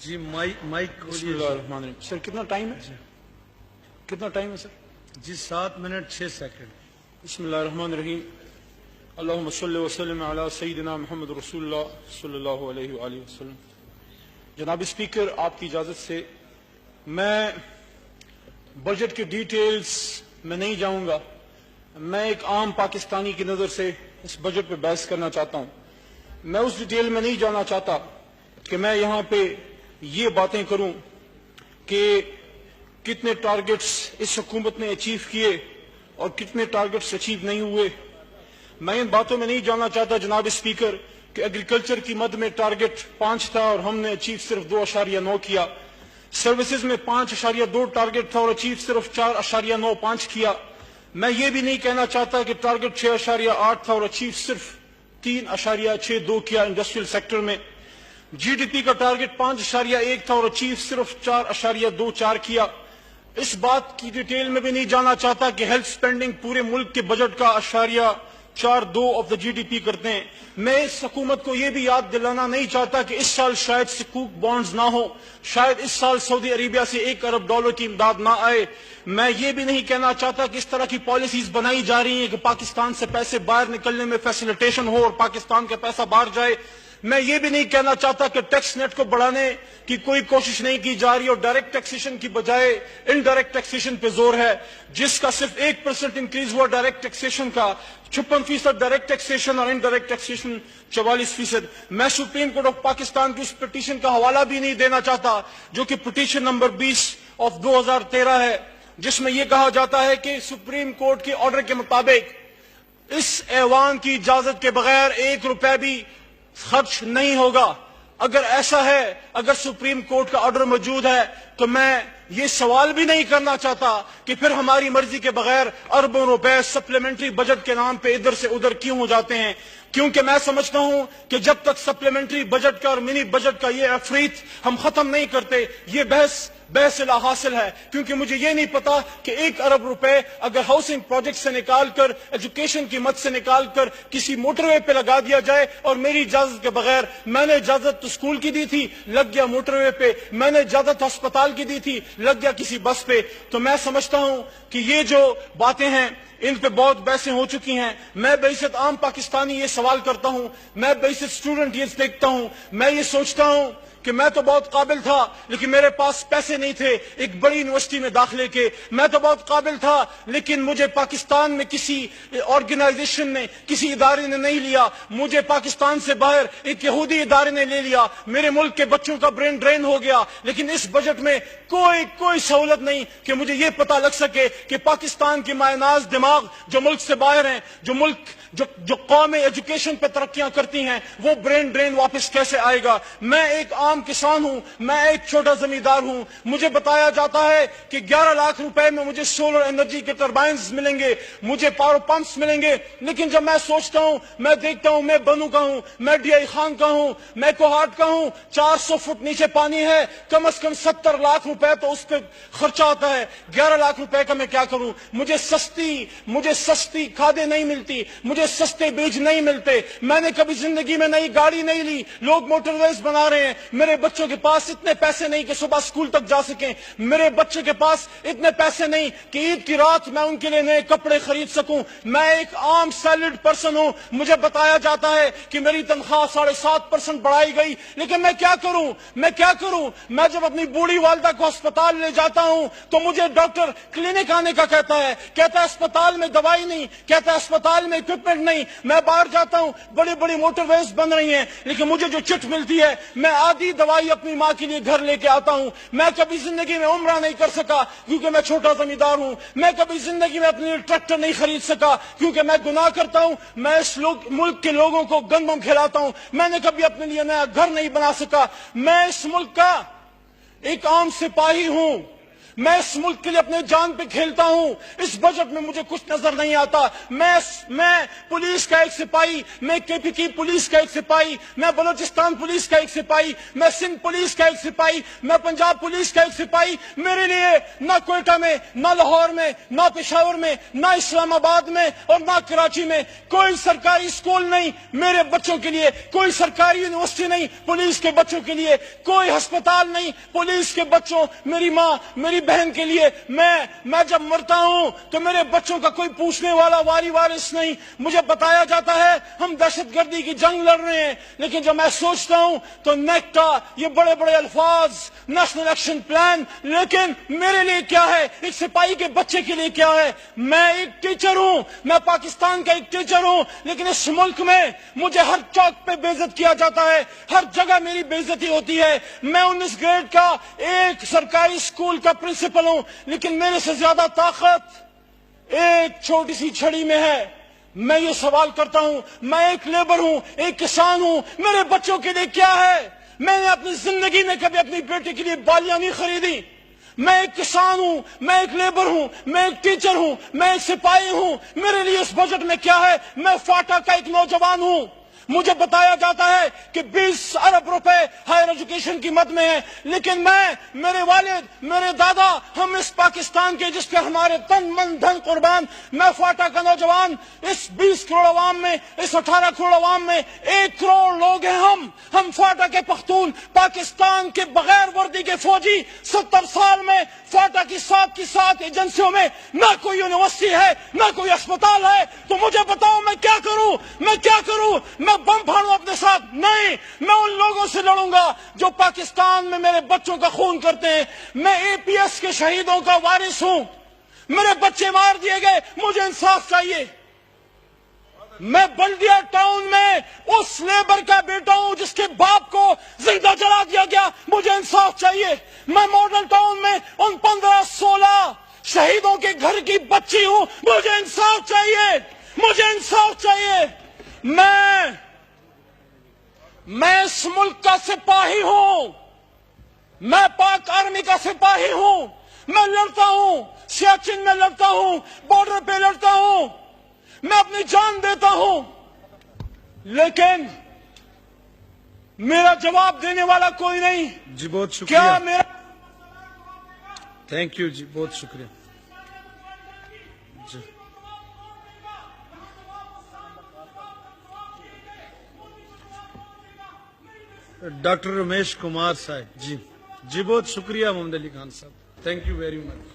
جی mic بسم اللہ الرحمن الرحیم. سر کتنا ٹائم ہے؟ کتنا ٹائم ہے سر؟ جی 7 منٹ 6 سیکنڈ. بسم اللہ الرحمن الرحیم. اللہم صلی وسلم علی سیدنا محمد رسول اللہ صلی اللہ علیہ وآلہ وسلم. جناب اسپیکر، آپ کی اجازت سے میں بجٹ کے ڈیٹیلز میں نہیں جاؤں گا. میں ایک عام پاکستانی کی نظر سے اس بجٹ پہ بحث کرنا چاہتا ہوں. میں اس ڈیٹیل میں نہیں جانا چاہتا کہ میں یہاں پہ یہ باتیں کروں کہ کتنے ٹارگٹس اس حکومت نے اچیو کیے اور کتنے ٹارگٹس اچیو نہیں ہوئے. میں ان باتوں میں نہیں جانا چاہتا جناب اسپیکر کہ ایگریکلچر کی مد میں ٹارگٹ 5 تھا اور ہم نے اچیو صرف 2.9 کیا. سروسز میں 5.2 ٹارگٹ تھا اور اچیو صرف 4.95 کیا. میں یہ بھی نہیں کہنا چاہتا کہ ٹارگٹ 6.8 تھا اور اچیو صرف 3.62 کیا. انڈسٹریل سیکٹر میں جی ڈی پی کا ٹارگٹ 5.1 تھا اور اچیو صرف 4.24 کیا. اس بات کی ڈیٹیل میں بھی نہیں جانا چاہتا کہ ہیلتھ سپینڈنگ پورے ملک کے بجٹ کا 0.42 of the G D P کرتے ہیں. میں اس حکومت کو یہ بھی یاد دلانا نہیں چاہتا کہ اس سال شاید سکوک بانڈز نہ ہو، شاید اس سال سعودی عربیہ سے $1 ارب کی امداد نہ آئے. میں یہ بھی نہیں کہنا چاہتا کہ اس طرح کی پالیسیز بنائی جا رہی ہیں کہ پاکستان سے پیسے باہر نکلنے میں فیسیلیٹیشن ہو اور پاکستان کا پیسہ باہر جائے. میں یہ بھی نہیں کہنا چاہتا کہ ٹیکس نیٹ کو بڑھانے کی کوئی کوشش نہیں کی جا رہی اور ڈائریکٹ ٹیکسیشن کی بجائے انڈائریکٹ ٹیکسیشن پہ زور ہے، جس کا صرف 1% انکریز ہوا ڈائریکٹ ٹیکسیشن کا، 56% ڈائریکٹ ٹیکسیشن اور انڈائریکٹ ٹیکسیشن 44%. میں سپریم کورٹ آف پاکستان کی اس پٹیشن کا حوالہ بھی نہیں دینا چاہتا جو کہ پٹیشن نمبر 20 آف 2013 ہے، جس میں یہ کہا جاتا ہے کہ سپریم کورٹ کے آرڈر کے مطابق اس ایوان کی اجازت کے بغیر $1 بھی خرچ نہیں ہوگا. اگر ایسا ہے، اگر سپریم کورٹ کا آرڈر موجود ہے تو میں یہ سوال بھی نہیں کرنا چاہتا کہ پھر ہماری مرضی کے بغیر اربوں روپے سپلیمنٹری بجٹ کے نام پہ ادھر سے ادھر کیوں ہو جاتے ہیں. کیونکہ میں سمجھتا ہوں کہ جب تک سپلیمنٹری بجٹ کا اور منی بجٹ کا یہ عفریت ہم ختم نہیں کرتے، یہ بحث لا حاصل ہے. کیونکہ مجھے یہ نہیں پتا کہ $1 ارب اگر ہاؤسنگ پروجیکٹ سے نکال کر، ایجوکیشن کی مد سے نکال کر کسی موٹر وے پہ لگا دیا جائے اور میری اجازت کے بغیر، میں نے اجازت تو اسکول کی دی تھی، لگ گیا موٹر وے پہ، میں نے اجازت ہسپتال کی دی تھی، لگ گیا کسی بس پہ. تو میں سمجھتا ہوں کہ یہ جو باتیں ہیں ان پہ بہت بحثیں ہو چکی ہیں. میں بعزت عام پاکستانی یہ سوال کرتا ہوں، میں بعزت اسٹوڈنٹ یہ دیکھتا ہوں، میں یہ سوچتا ہوں کہ میں تو بہت قابل تھا لیکن میرے پاس پیسے نہیں تھے ایک بڑی یونیورسٹی میں داخلے کے. میں تو بہت قابل تھا لیکن مجھے پاکستان میں کسی آرگنائزیشن نے، کسی ادارے نے نہیں لیا. مجھے پاکستان سے باہر ایک یہودی ادارے نے لے لیا. میرے ملک کے بچوں کا برین ڈرین ہو گیا. لیکن اس بجٹ میں کوئی سہولت نہیں کہ مجھے یہ پتا لگ سکے کہ پاکستان کی مائناز دماغ جو ملک سے باہر ہیں، جو قومیں ایجوکیشن پہ ترقیاں کرتی ہیں، وہ برین ڈرین واپس کیسے آئے گا. میں ایک عام کسان ہوں، میں ایک چھوٹا زمیندار ہوں. مجھے بتایا جاتا ہے کہ $11 لاکھ میں مجھے سولر انرجی کے ٹربائنز ملیں گے، مجھے پاور پمپس ملیں گے. لیکن جب میں سوچتا ہوں، میں دیکھتا ہوں، میں بنو کا ہوں، میں ڈی آئی خان کا ہوں، میں کوہاٹ کا ہوں، 400 فٹ نیچے پانی ہے، کم از کم $70 لاکھ تو اس پہ خرچہ آتا ہے. $11 لاکھ کا میں کیا کروں. مجھے سستی کھادیں نہیں ملتی، مجھے سستے بیج نہیں ملتے. میں نے کبھی زندگی میں نئی گاڑی نہیں لی. لوگ موٹر ویز بنا رہے ہیں. میرے بچوں کے پاس اتنے پیسے نہیں کہ صبح اسکول تک جا سکیں. میرے بچے کے پاس اتنے پیسے نہیں کہ عید کی رات میں ان کے لیے نئے کپڑے خرید سکوں. میں ایک عام سیلریڈ پرسن ہوں. مجھے بتایا جاتا ہے کہ میری تنخواہ 7.5% بڑھائی گئی. لیکن میں کیا کروں. میں جب اپنی بوڑھی والدہ کو ہسپتال لے جاتا ہوں تو مجھے ڈاکٹر کلینک آنے کا کہتا ہے اسپتال میں دوائی نہیں، کہتا ہے اسپتال میں اکوپمنٹ نہیں. میں باہر جاتا ہوں، بڑی بڑی موٹر ویز بن رہی ہیں، لیکن مجھے جو چٹ ملتی ہے، میں آدھی دوائی اپنی ماں کے لیے گھر لے کے آتا ہوں. میں کبھی زندگی میں عمرہ نہیں کر سکا کیونکہ میں چھوٹا زمیندار ہوں. میں کبھی زندگی میں اپنے لیے ٹریکٹر نہیں خرید سکا کیونکہ میں گناہ کرتا ہوں. میں اس ملک کے لوگوں کو گندم کھلاتا ہوں. میں نے کبھی اپنے لیے نیا گھر نہیں بنا سکا. میں اس ملک کا ایک عام سپاہی ہوں. میں اس ملک کے لیے اپنے جان پہ کھیلتا ہوں. اس بجٹ میں مجھے کچھ نظر نہیں آتا. میں پولیس کا ایک سپاہی, میں کے پی کی پولیس کا ایک سپاہی, میں بلوچستان پولیس کا ایک سپاہی, میں سندھ پولیس کا ایک سپاہی, میں پنجاب پولیس کا ایک سپاہی. میرے لیے نہ کوئٹہ میں, نہ لاہور میں, نہ پشاور میں, نہ اسلام آباد میں اور نہ کراچی میں کوئی سرکاری اسکول نہیں میرے بچوں کے لیے, کوئی سرکاری یونیورسٹی نہیں پولیس کے بچوں کے لیے, کوئی ہسپتال نہیں پولیس کے بچوں, میری ماں میری بہن کے لیے. میں جب مرتا ہوں تو میرے بچوں کا کوئی پوچھنے والا واری وارث نہیں. مجھے بتایا جاتا ہے ہم دہشت گردی کی جنگ لڑ رہے ہیں, لیکن جب میں سوچتا ہوں تو نیکٹا, یہ بڑے بڑے الفاظ, نیشنل ایکشن پلان, لیکن میرے لیے کیا ہے, ایک سپاہی کے بچے کے لیے کیا ہے. میں ایک ٹیچر ہوں, میں پاکستان کا ایک ٹیچر ہوں, لیکن اس ملک میں مجھے ہر چوک پہ بے عزت کیا جاتا ہے, ہر جگہ میری بے عزتی ہوتی ہے. میں 19 گریڈ کا ایک سرکاری اسکول کا پرنسپل ہوں, لیکن میرے سے زیادہ طاقت ایک چھوٹی سی چھڑی میں ہے. میں یہ سوال کرتا ہوں, میں ایک لیبر ہوں, ایک کسان ہوں, میرے بچوں کے لیے کیا ہے. میں نے اپنی زندگی میں کبھی اپنی بیٹی کے لیے بالیاں نہیں خریدی. میں ایک کسان ہوں, میں ایک لیبر ہوں, میں ایک ٹیچر ہوں, میں ایک سپاہی ہوں. میرے لیے اس بجٹ میں کیا ہے. میں فاٹا کا ایک نوجوان ہوں. مجھے بتایا جاتا ہے کہ 20 ارب روپے ہائر ایجوکیشن کی مد میں ہے, لیکن میرے والد, میرے دادا, ہم اس پاکستان کے جس پہ ہمارے تن من دھن قربان, میں فاٹا کا نوجوان, اس 20 کروڑ عوام میں, اس 18 کروڑ عوام میں 1 کروڑ لوگ ہیں. ہم فاٹا کے پختون, پاکستان کے بغیر وردی کے فوجی. 70 سال میں فاٹا کی 7 ایجنسیوں میں نہ کوئی یونیورسٹی ہے, نہ کوئی اسپتال ہے. تو مجھے بتاؤ میں کیا کروں, میں کیا کروں. میں بم پھاڑوں اپنے ساتھ؟ نہیں, میں ان لوگوں سے لڑوں گا جو پاکستان میں میرے بچوں کا خون کرتے ہیں. میں اے پی ایس کے شہیدوں کا وارث ہوں, میرے بچے مار دیے گئے, مجھے انصاف چاہیے. میں بلدیہ ٹاؤن میں اس لیبر کا بیٹا ہوں جس کے باپ کو زندہ جلا دیا گیا, مجھے انصاف چاہیے. میں ماڈل ٹاؤن میں ان 15-16 شہیدوں کے گھر کی بچی ہوں, مجھے انصاف چاہیے, مجھے انصاف چاہیے. میں اس ملک کا سپاہی ہوں, میں پاک آرمی کا سپاہی ہوں. میں لڑتا ہوں, سیاچن میں لڑتا ہوں, بارڈر پہ لڑتا ہوں, میں اپنی جان دیتا ہوں, لیکن میرا جواب دینے والا کوئی نہیں. جی بہت کیا شکریہ, میرا تھینک یو جی, بہت شکریہ جی. ڈاکٹر رمیش کمار صاحب, جی بہت شکریہ محمد علی خان صاحب, تھینک یو ویری مچ.